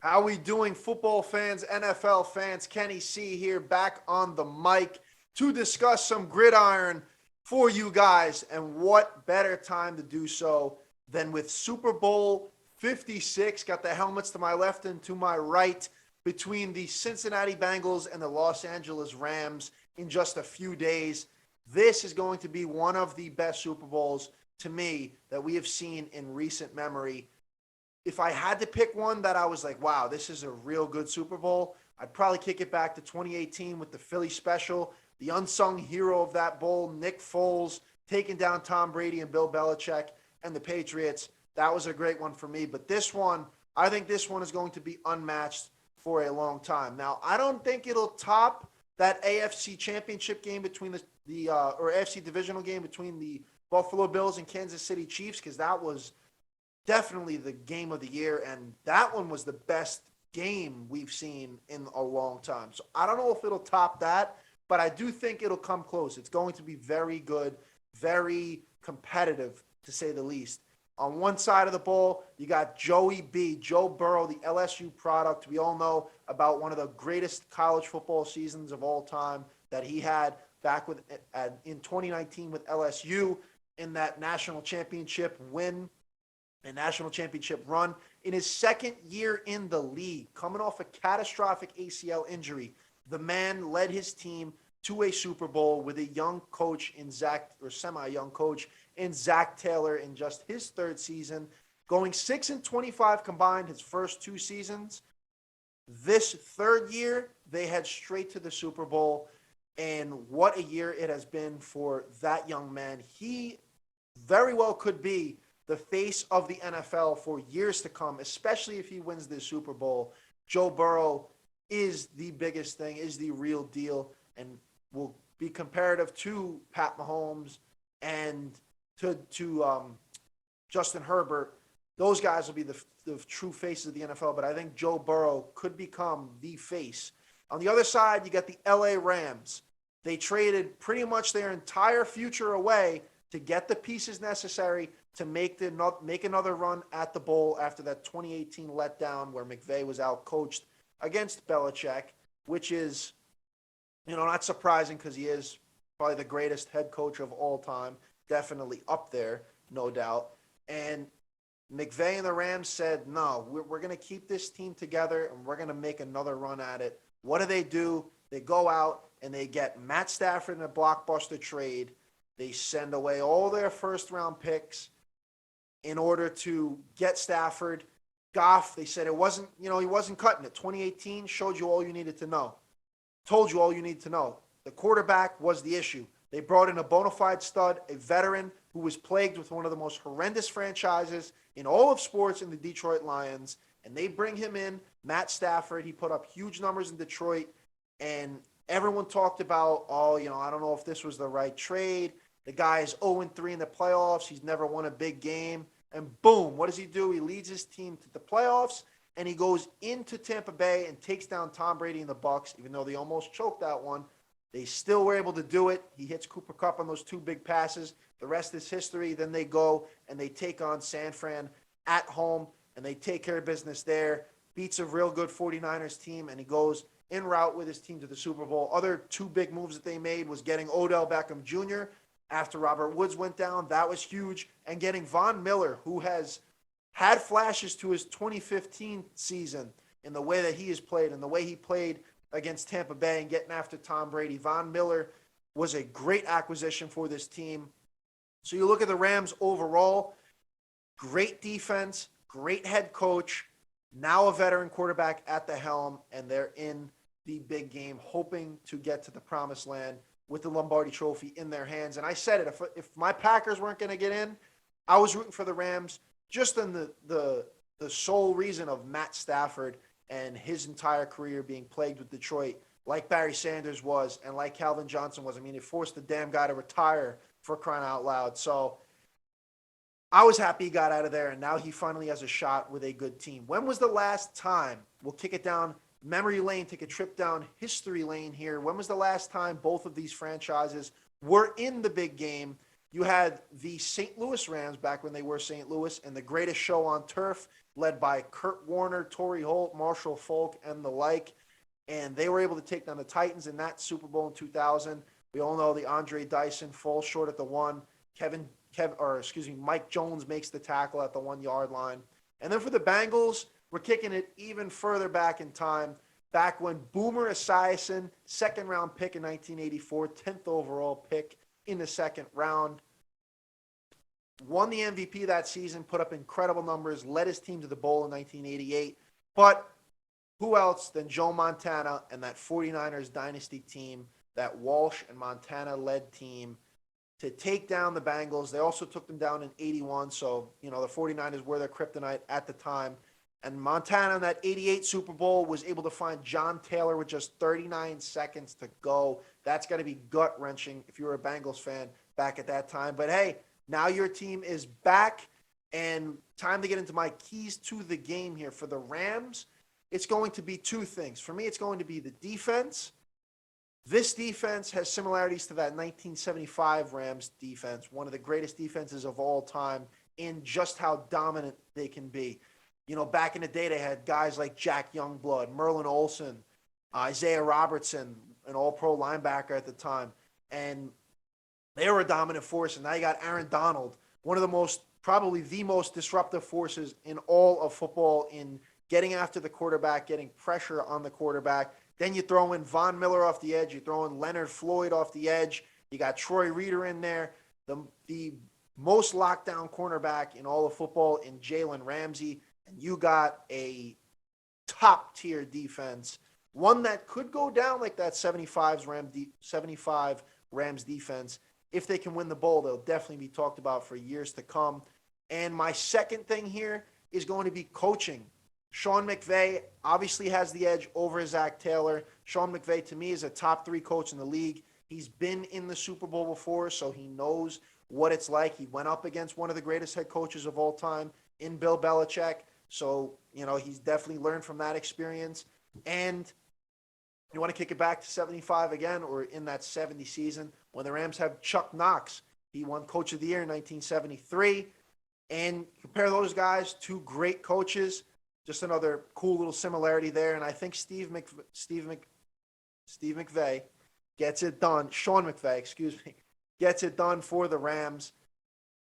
How we doing, football fans, NFL fans? Kenny C here, back on the mic to discuss some gridiron for you guys. And what better time to do so than with Super Bowl 56? Got the helmets to my left and to my right between the Cincinnati Bengals and the Los Angeles Rams in just a few days. This is going to be one of the best Super Bowls to me that we have seen in recent memory. If I had to pick one that I was like, wow, this is a real good Super Bowl, I'd probably kick it back to 2018 with the Philly special. The unsung hero of that bowl, Nick Foles, taking down Tom Brady and Bill Belichick and the Patriots. That was a great one for me. But this one, I think this one is going to be unmatched for a long time. Now, I don't think it'll top that AFC championship game between or AFC divisional game between the Buffalo Bills and Kansas City Chiefs, because that was definitely the game of the year, and that one was the best game we've seen in a long time. So I don't know if it'll top that, but I do think it'll come close. It's going to be very good, very competitive, to say the least. On one side of the ball, you got Joey B, Joe Burrow, the LSU product. We all know about one of the greatest college football seasons of all time that he had back in 2019 with LSU in that national championship win, a national championship run. In his second year in the league, coming off a catastrophic ACL injury, the man led his team to a Super Bowl with a young coach in semi-young coach in Zach Taylor in just his third season, going 6-25 combined his first two seasons. This third year, they head straight to the Super Bowl, and what a year it has been for that young man. He very well could be the face of the NFL for years to come, especially if he wins this Super Bowl. Joe Burrow is the biggest thing, is the real deal, and will be comparative to Pat Mahomes and to Justin Herbert. Those guys will be the true faces of the NFL, but I think Joe Burrow could become the face. On the other side, you got the LA Rams. They traded pretty much their entire future away to get the pieces necessary to make another run at the bowl after that 2018 letdown where McVay was out-coached against Belichick, which is, not surprising because he is probably the greatest head coach of all time, definitely up there, no doubt. And McVay and the Rams said, no, we're going to keep this team together and we're going to make another run at it. What do? They go out and they get Matt Stafford in a blockbuster trade. They send away all their first-round picks in order to get Stafford. Goff, they said he wasn't cutting it. 2018 showed you all you needed to know. Told you all you needed to know. The quarterback was the issue. They brought in a bona fide stud, a veteran who was plagued with one of the most horrendous franchises in all of sports in the Detroit Lions, and they bring him in, Matt Stafford. He put up huge numbers in Detroit, and everyone talked about, I don't know if this was the right trade. The guy is 0-3 in the playoffs. He's never won a big game. And boom, what does he do? He leads his team to the playoffs, and he goes into Tampa Bay and takes down Tom Brady and the Bucs, even though they almost choked that one. They still were able to do it. He hits Cooper Kupp on those two big passes. The rest is history. Then they go and they take on San Fran at home, and they take care of business there. Beats a real good 49ers team, and he goes en route with his team to the Super Bowl. Other two big moves that they made was getting Odell Beckham Jr. after Robert Woods went down. That was huge. And getting Von Miller, who has had flashes to his 2015 season in the way that he has played and the way he played against Tampa Bay and getting after Tom Brady. Von Miller was a great acquisition for this team. So you look at the Rams overall, great defense, great head coach, now a veteran quarterback at the helm, and they're in the big game, hoping to get to the promised land with the Lombardi Trophy in their hands. And I said it, if my Packers weren't going to get in, I was rooting for the Rams just in the sole reason of Matt Stafford and his entire career being plagued with Detroit, like Barry Sanders was and like Calvin Johnson was. I mean, it forced the damn guy to retire, for crying out loud. So I was happy he got out of there, and now he finally has a shot with a good team. When was the last time? We'll kick it down memory lane, take a trip down history lane here. When was the last time both of these franchises were in the big game? You had the St. Louis Rams back when they were St. Louis and the greatest show on turf led by Kurt Warner, Torrey Holt, Marshall Faulk, and the like. And they were able to take down the Titans in that Super Bowl in 2000. We all know the Andre Dyson falls short at the one. Mike Jones makes the tackle at the 1 yard line. And then for the Bengals, we're kicking it even further back in time, back when Boomer Esiason, second round pick in 1984, 10th overall pick in the second round, won the MVP that season, put up incredible numbers, led his team to the bowl in 1988. But who else than Joe Montana and that 49ers dynasty team, that Walsh and Montana led team, to take down the Bengals. They also took them down in 81. So, the 49ers were their kryptonite at the time. And Montana in that 88 Super Bowl was able to find John Taylor with just 39 seconds to go. That's got to be gut-wrenching if you were a Bengals fan back at that time. But hey, now your team is back, and time to get into my keys to the game here. For the Rams, it's going to be two things. For me, it's going to be the defense. This defense has similarities to that 1975 Rams defense, one of the greatest defenses of all time, in just how dominant they can be. Back in the day, they had guys like Jack Youngblood, Merlin Olsen, Isaiah Robertson, an all-pro linebacker at the time. And they were a dominant force. And now you got Aaron Donald, one of probably the most disruptive forces in all of football in getting after the quarterback, getting pressure on the quarterback. Then you throw in Von Miller off the edge. You throw in Leonard Floyd off the edge. You got Troy Reeder in there. The most lockdown cornerback in all of football in Jalen Ramsey. And you got a top-tier defense, one that could go down like that 75 Rams defense. If they can win the bowl, they'll definitely be talked about for years to come. And my second thing here is going to be coaching. Sean McVay obviously has the edge over Zach Taylor. Sean McVay, to me, is a top 3 coach in the league. He's been in the Super Bowl before, so he knows what it's like. He went up against one of the greatest head coaches of all time in Bill Belichick. So, he's definitely learned from that experience. And you want to kick it back to 75 again, or in that 70 season when the Rams have Chuck Knox. He won Coach of the Year in 1973. And compare those guys, 2 great coaches. Just another cool little similarity there. And I think Steve McVay gets it done. Sean McVay, gets it done for the Rams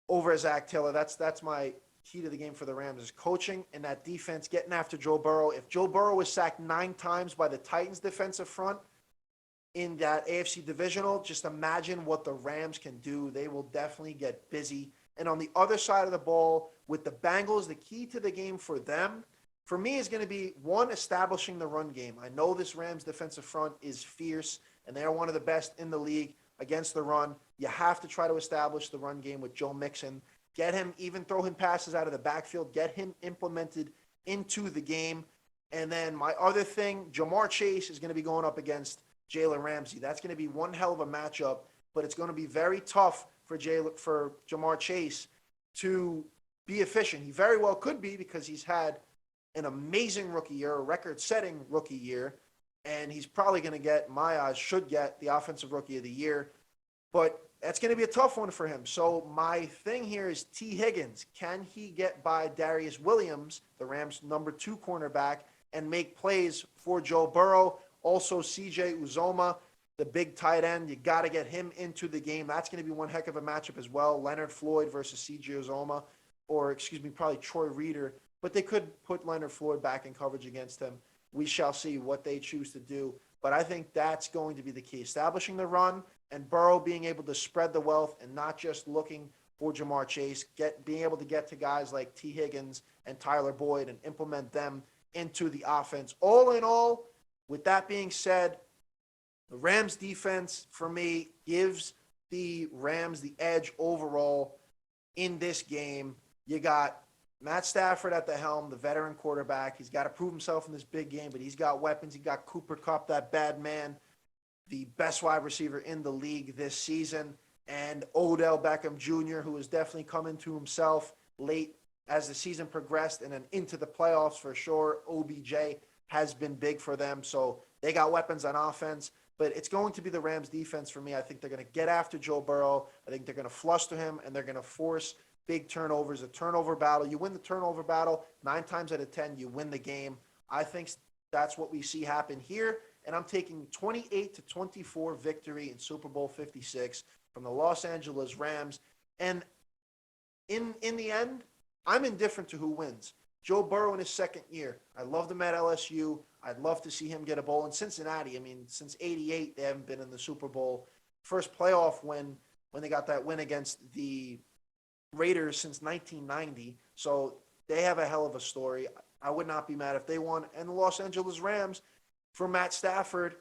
over Zach Taylor. That's my key to the game for the Rams, is coaching and that defense, getting after Joe Burrow. If Joe Burrow was sacked 9 times by the Titans defensive front in that AFC divisional, just imagine what the Rams can do. They will definitely get busy. And on the other side of the ball, with the Bengals, the key to the game for them, for me, is going to be, one, establishing the run game. I know this Rams defensive front is fierce, and they are one of the best in the league against the run. You have to try to establish the run game with Joe Mixon. Get him, even throw him passes out of the backfield. Get him implemented into the game. And then my other thing, Jamar Chase is going to be going up against Jalen Ramsey. That's going to be one hell of a matchup, but it's going to be very tough for Jamar Chase to be efficient. He very well could be, because he's had an amazing rookie year, a record-setting rookie year, and he's probably going to get, in my eyes, should get the Offensive Rookie of the Year. But that's going to be a tough one for him. So my thing here is T. Higgins. Can he get by Darius Williams, the Rams' number 2 cornerback, and make plays for Joe Burrow? Also, C.J. Uzoma, the big tight end. You got to get him into the game. That's going to be one heck of a matchup as well. Leonard Floyd versus C.J. Uzoma, or probably Troy Reeder. But they could put Leonard Floyd back in coverage against him. We shall see what they choose to do. But I think that's going to be the key. Establishing the run, and Burrow being able to spread the wealth and not just looking for Jamar Chase, being able to get to guys like T. Higgins and Tyler Boyd and implement them into the offense. All in all, with that being said, the Rams defense, for me, gives the Rams the edge overall in this game. You got Matt Stafford at the helm, the veteran quarterback. He's got to prove himself in this big game, but he's got weapons. He got Cooper Kupp, that bad man, the best wide receiver in the league this season, and Odell Beckham Jr., who has definitely come into himself late as the season progressed and then into the playoffs for sure. OBJ has been big for them, so they got weapons on offense. But it's going to be the Rams defense for me. I think they're going to get after Joe Burrow. I think they're going to fluster him, and they're going to force big turnovers, a turnover battle. You win the turnover battle 9 times out of 10, you win the game. I think that's what we see happen here, and I'm taking 28-24 victory in Super Bowl 56 from the Los Angeles Rams. And in the end, I'm indifferent to who wins. Joe Burrow in his second year. I loved him at LSU. I'd love to see him get a bowl in Cincinnati. I mean, since '88, they haven't been in the Super Bowl. First playoff win when they got that win against the Raiders since 1990. So they have a hell of a story. I would not be mad if they won. And the Los Angeles Rams, for Matt Stafford,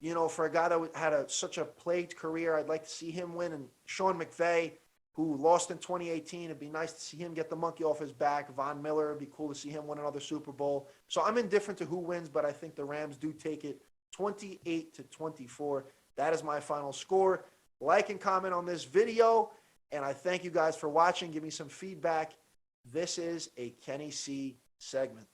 you know, for a guy that had such a plagued career, I'd like to see him win. And Sean McVay, who lost in 2018. It'd be nice to see him get the monkey off his back. Von Miller, it'd be cool to see him win another Super Bowl. So I'm indifferent to who wins, but I think the Rams do take it 28-24. That is my final score. Like and comment on this video, and I thank you guys for watching. Give me some feedback. This is a Kenny C segment.